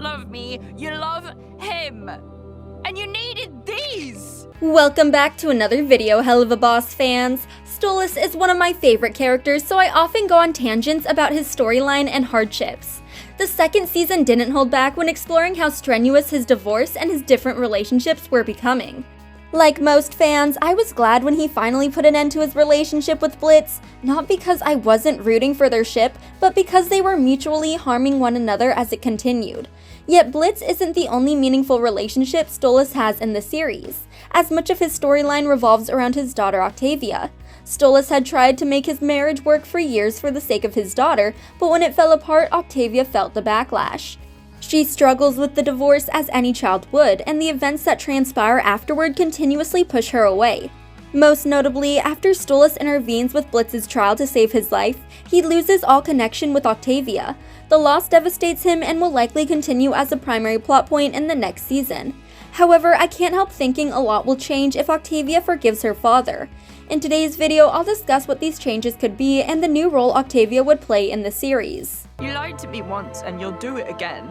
love me, you love him. And you needed these! Welcome back to another video, Helluva Boss fans. Stolas is one of my favorite characters, so I often go on tangents about his storyline and hardships. The second season didn't hold back when exploring how strenuous his divorce and his different relationships were becoming. Like most fans, I was glad when he finally put an end to his relationship with Blitz, not because I wasn't rooting for their ship, but because they were mutually harming one another as it continued. Yet Blitz isn't the only meaningful relationship Stolas has in the series, as much of his storyline revolves around his daughter Octavia. Stolas had tried to make his marriage work for years for the sake of his daughter, but when it fell apart, Octavia felt the backlash. She struggles with the divorce as any child would, and the events that transpire afterward continuously push her away. Most notably, after Stolas intervenes with Blitz's trial to save his life, he loses all connection with Octavia. The loss devastates him and will likely continue as a primary plot point in the next season. However, I can't help thinking a lot will change if Octavia forgives her father. In today's video, I'll discuss what these changes could be and the new role Octavia would play in the series. You lied to me once and you'll do it again.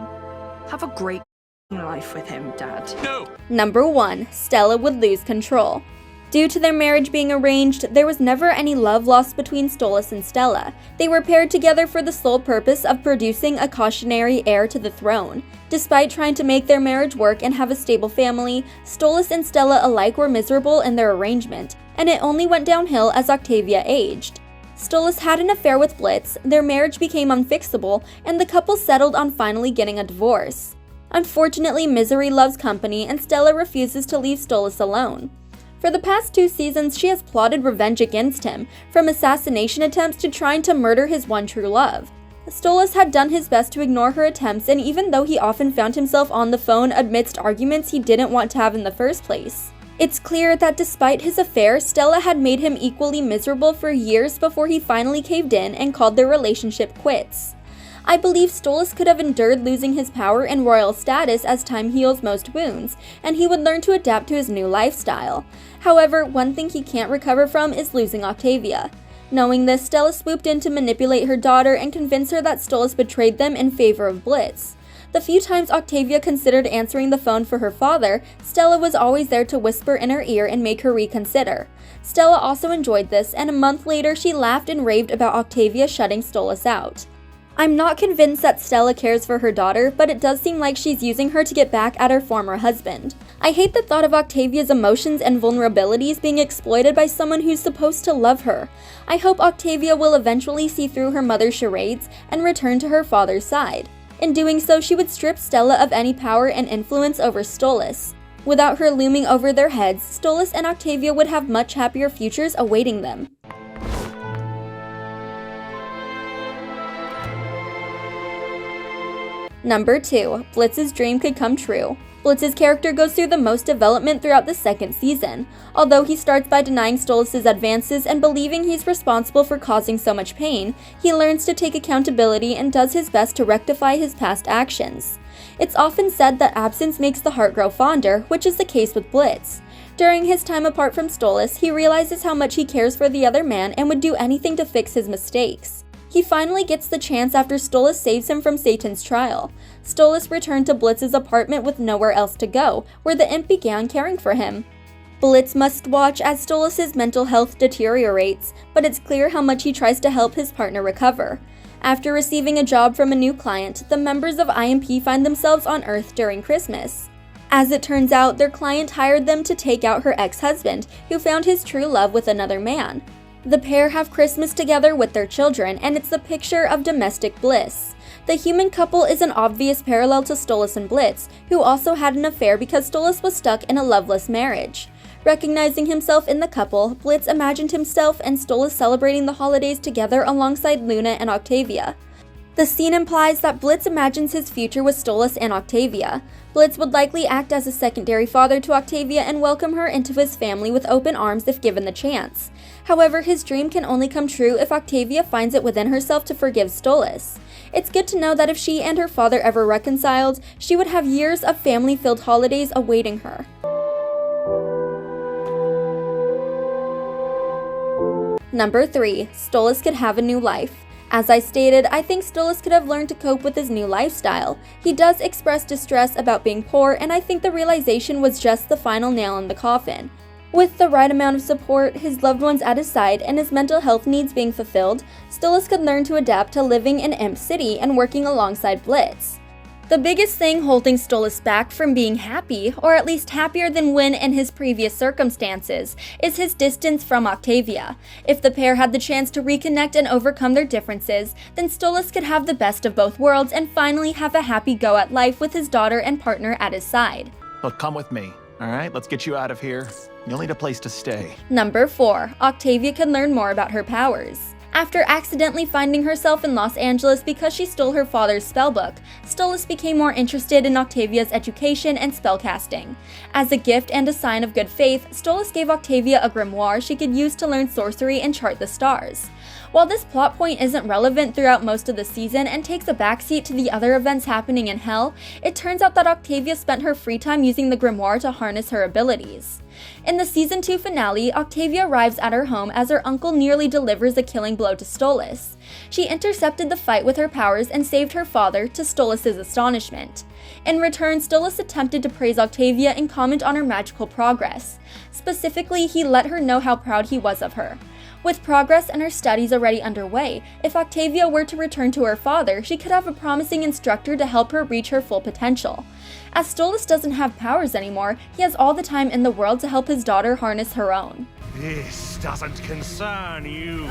Have a great life with him, Dad. No! Number 1. Stella would lose control. Due to their marriage being arranged, there was never any love lost between Stolas and Stella. They were paired together for the sole purpose of producing a cautionary heir to the throne. Despite trying to make their marriage work and have a stable family, Stolas and Stella alike were miserable in their arrangement, and it only went downhill as Octavia aged. Stolas had an affair with Blitz, their marriage became unfixable, and the couple settled on finally getting a divorce. Unfortunately, misery loves company, and Stella refuses to leave Stolas alone. For the past 2 seasons, she has plotted revenge against him, from assassination attempts to trying to murder his one true love. Stolas had done his best to ignore her attempts, and even though he often found himself on the phone amidst arguments he didn't want to have in the first place. It's clear that despite his affair, Stella had made him equally miserable for years before he finally caved in and called their relationship quits. I believe Stolas could have endured losing his power and royal status as time heals most wounds, and he would learn to adapt to his new lifestyle. However, one thing he can't recover from is losing Octavia. Knowing this, Stella swooped in to manipulate her daughter and convince her that Stolas betrayed them in favor of Blitz. The few times Octavia considered answering the phone for her father, Stella was always there to whisper in her ear and make her reconsider. Stella also enjoyed this, and a month later she laughed and raved about Octavia shutting Stolas out. I'm not convinced that Stella cares for her daughter, but it does seem like she's using her to get back at her former husband. I hate the thought of Octavia's emotions and vulnerabilities being exploited by someone who's supposed to love her. I hope Octavia will eventually see through her mother's charades and return to her father's side. In doing so, she would strip Stella of any power and influence over Stolas. Without her looming over their heads, Stolas and Octavia would have much happier futures awaiting them. Number 2. Blitz's dream could come true. Blitz's character goes through the most development throughout the second season. Although he starts by denying Stolas' advances and believing he's responsible for causing so much pain, he learns to take accountability and does his best to rectify his past actions. It's often said that absence makes the heart grow fonder, which is the case with Blitz. During his time apart from Stolas, he realizes how much he cares for the other man and would do anything to fix his mistakes. He finally gets the chance after Stolas saves him from Satan's trial. Stolas returned to Blitz's apartment with nowhere else to go, where the imp began caring for him. Blitz must watch as Stolas' mental health deteriorates, but it's clear how much he tries to help his partner recover. After receiving a job from a new client, the members of IMP find themselves on Earth during Christmas. As it turns out, their client hired them to take out her ex-husband, who found his true love with another man. The pair have Christmas together with their children, and it's a picture of domestic bliss. The human couple is an obvious parallel to Stolas and Blitz, who also had an affair because Stolas was stuck in a loveless marriage. Recognizing himself in the couple, Blitz imagined himself and Stolas celebrating the holidays together alongside Luna and Octavia. The scene implies that Blitz imagines his future with Stolas and Octavia. Blitz would likely act as a secondary father to Octavia and welcome her into his family with open arms if given the chance. However, his dream can only come true if Octavia finds it within herself to forgive Stolas. It's good to know that if she and her father ever reconciled, she would have years of family-filled holidays awaiting her. Number 3. Stolas could have a new life. As I stated, I think Stolas could have learned to cope with his new lifestyle. He does express distress about being poor, and I think the realization was just the final nail in the coffin. With the right amount of support, his loved ones at his side, and his mental health needs being fulfilled, Stolas could learn to adapt to living in Imp City and working alongside Blitz. The biggest thing holding Stolas back from being happy, or at least happier than when in his previous circumstances, is his distance from Octavia. If the pair had the chance to reconnect and overcome their differences, then Stolas could have the best of both worlds and finally have a happy go at life with his daughter and partner at his side. Look, come with me. All right, let's get you out of here. You'll need a place to stay. Number 4. Octavia can learn more about her powers. After accidentally finding herself in Los Angeles because she stole her father's spellbook, Stolas became more interested in Octavia's education and spellcasting. As a gift and a sign of good faith, Stolas gave Octavia a grimoire she could use to learn sorcery and chart the stars. While this plot point isn't relevant throughout most of the season and takes a backseat to the other events happening in Hell, it turns out that Octavia spent her free time using the grimoire to harness her abilities. In the Season 2 finale, Octavia arrives at her home as her uncle nearly delivers a killing blow to Stolas. She intercepted the fight with her powers and saved her father, to Stolas' astonishment. In return, Stolas attempted to praise Octavia and comment on her magical progress. Specifically, he let her know how proud he was of her. With progress and her studies already underway, if Octavia were to return to her father, she could have a promising instructor to help her reach her full potential. As Stolas doesn't have powers anymore, he has all the time in the world to help his daughter harness her own. This doesn't concern you.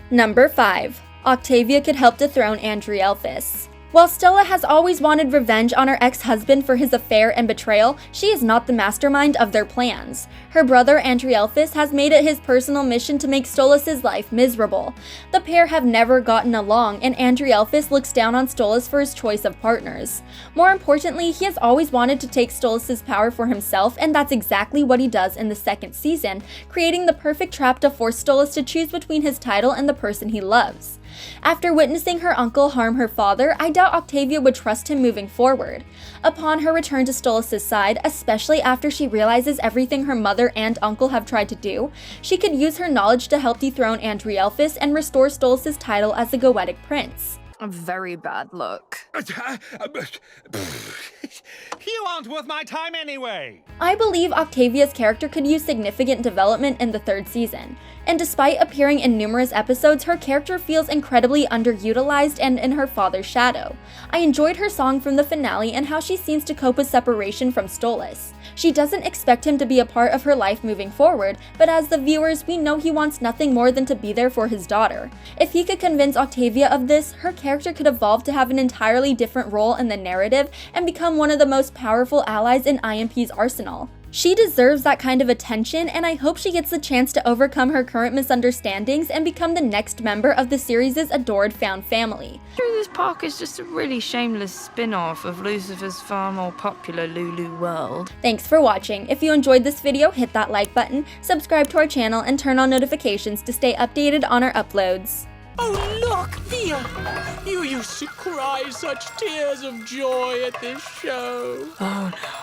Number 5. Octavia could help dethrone Andrielphus. While Stella has always wanted revenge on her ex-husband for his affair and betrayal, she is not the mastermind of their plans. Her brother Andrielphus has made it his personal mission to make Stolas' life miserable. The pair have never gotten along, and Andrielphus looks down on Stolas for his choice of partners. More importantly, he has always wanted to take Stolas' power for himself, and that's exactly what he does in the second season, creating the perfect trap to force Stolas to choose between his title and the person he loves. After witnessing her uncle harm her father, I doubt Octavia would trust him moving forward. Upon her return to Stolas' side, especially after she realizes everything her mother and uncle have tried to do, she could use her knowledge to help dethrone Andrielphus and restore Stolas' title as the Goetic Prince. A very bad look. You aren't worth my time anyway. I believe Octavia's character could use significant development in the third season, and despite appearing in numerous episodes, her character feels incredibly underutilized and in her father's shadow. I enjoyed her song from the finale and how she seems to cope with separation from Stolas. She doesn't expect him to be a part of her life moving forward, but as the viewers, we know he wants nothing more than to be there for his daughter. If he could convince Octavia of this, her character could evolve to have an entirely different role in the narrative and become one of the most powerful allies in IMP's arsenal. She deserves that kind of attention, and I hope she gets the chance to overcome her current misunderstandings and become the next member of the series' adored found family. Through This Park is just a really shameless spin-off of Lucifer's far more popular Lulu World. Thanks for watching. If you enjoyed this video, hit that like button, subscribe to our channel, and turn on notifications to stay updated on our uploads. Oh, look, Thea! You used to cry such tears of joy at this show. Oh no.